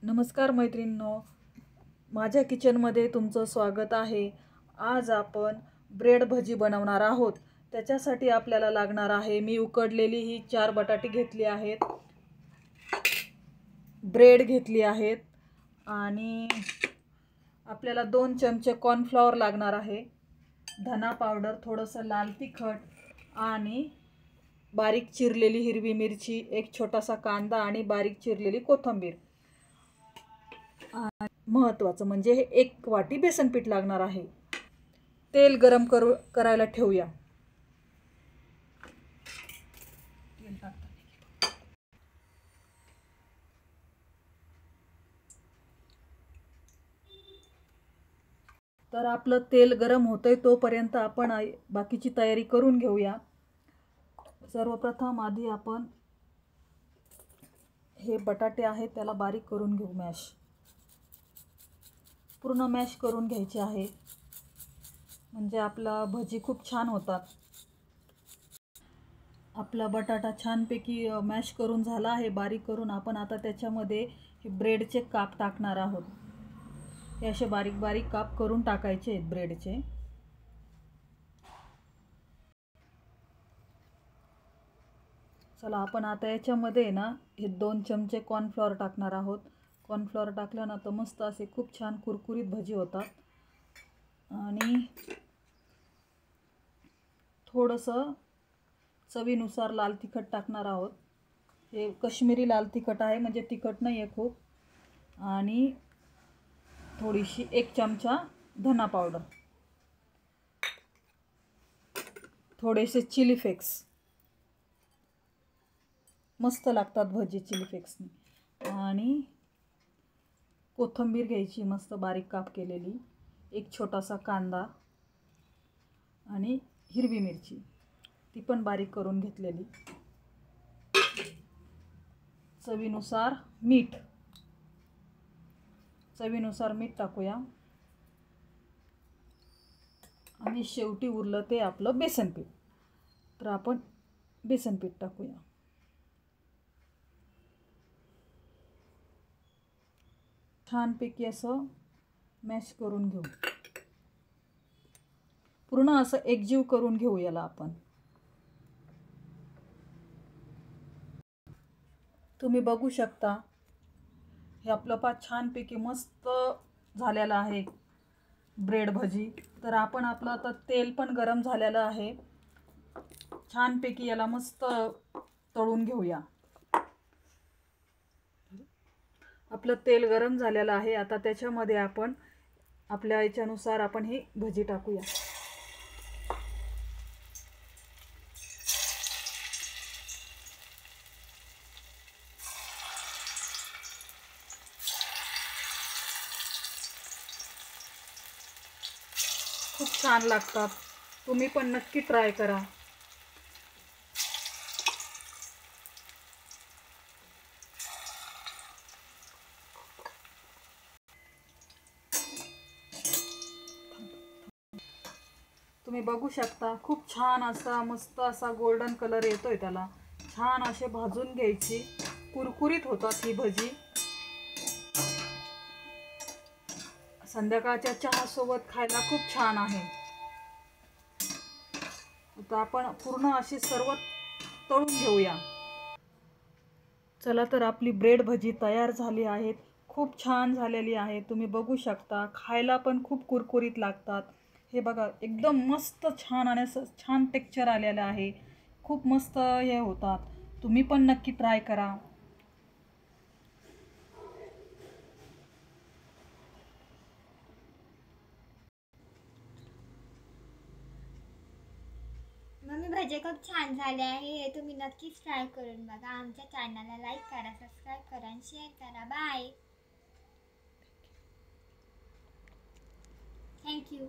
नमस्कार मैत्रिणींनो, माझ्या किचनमध्ये तुमचं स्वागत आहे। आज आपण ब्रेड भजी बनवणार आहोत। त्याच्यासाठी आपल्याला लागणार आहे, मी उकडलेली ही 4 बटाटे घेतली आहेत, ब्रेड घेतली आहेत आणि आपल्याला 2 चमचे कॉर्नफ्लॉवर लागणार आहे, धना पावडर, थोडंसं लाल तिखट आणि बारीक चिरलेली हिरवी मिरची, एक छोटासा कांदा आणि बारीक चिरलेली कोथिंबीर। महत्त्वाचं म्हणजे हे 1 वाटी बेसन पीठ लागणार आहे। तेल गरम करायला ठेवूया। तर आपलं तेल गरम होतंय तोपर्यंत आपण बाकीची तयारी करून घेऊया। सर्वप्रथम आधी आपण हे बटाटे आहेत त्याला बारीक करून घेऊ, पूर्ण मॅश करून घ्यायचे आहे, म्हणजे आपला भजी खूप छान होतात। आपला बटाटा छानपैकी मॅश करून झाला आहे, बारीक करून। आपण आता त्याच्यामध्ये हे ब्रेडचे काप टाकणार आहोत। हे असे बारीक बारीक काप करून टाकायचे आहेत ब्रेडचे। चला, आपण आता याच्यामध्ये ना हे 2 चमचे कॉर्नफ्लॉवर टाकणार आहोत। कॉर्नफ्लॉवर टाकल्यानं तर मस्त असे खूप छान कुरकुरीत भजी होतात। आणि थोडंसं चवीनुसार लाल तिखट टाकणार आहोत। हे काश्मीरी लाल तिखट आहे, म्हणजे तिखट नाही आहे खूप। आणि थोडीशी 1 चमचा धना पावडर, थोडेसे चिली फ्लेक्स, मस्त लागतात भजी चिली फ्लेक्सनी। आणि कोथिंबीर घ्यायची मस्त बारीक काप केलेली, एक छोटासा कांदा आणि हिरवी मिरची, ती पण बारीक करून घेतलेली। चवीनुसार मीठ, टाकूया। आणि शेवटी उरलं ते आपलं बेसन पीठ, तर आपण बेसन पीठ टाकूया। छानपैकी असं मॅश करून घेऊ, पूर्ण असं एकजीव करून घेऊ याला आपण। तुम्ही बघू शकता हे आपलं छानपैकी मस्त झालेलं आहे ब्रेड भजी। तर आपण आपलं आता तेल पण गरम झालेलं आहे, छानपैकी याला मस्त तळून घेऊया। आपलं तेल गरम झालेलं आहे, आता त्याच्यामध्ये आपण आपल्या इच्छेनुसार आपण ही भजी टाकूया। खूप छान लागतात, तुम्ही पण नक्की ट्राय करा। तुम्ही बघू शकता खूप छान असा मस्त असा गोल्डन कलर येतोय त्याला। छान असे भाजून घ्यायची, कुरकुरीत होतात ही भजी। संध्याकाळच्या चहासोबत खायला खूप छान आहे। आता आपण पूर्ण अशी सर्व तळून घेऊया। चला, तर आपली ब्रेड भजी तयार झाली आहे, खूप छान झालेली आहे। तुम्ही बघू शकता, खायला पण खूप कुरकुरीत लागतात। हे बघा, एकदम मस्त छान आणि छान टेक्स्चर आलेलं आहे, खूप मस्त हे होतात। तुम्ही पण नक्की ट्राय करा। मम्मी, भजी खूप छान झाले आहे, हे तुम्ही नक्कीच ट्राय करून बघा। आमच्या चॅनलला लाईक करा, सबस्क्राईब करा आणि शेअर करा। Bye, thank you.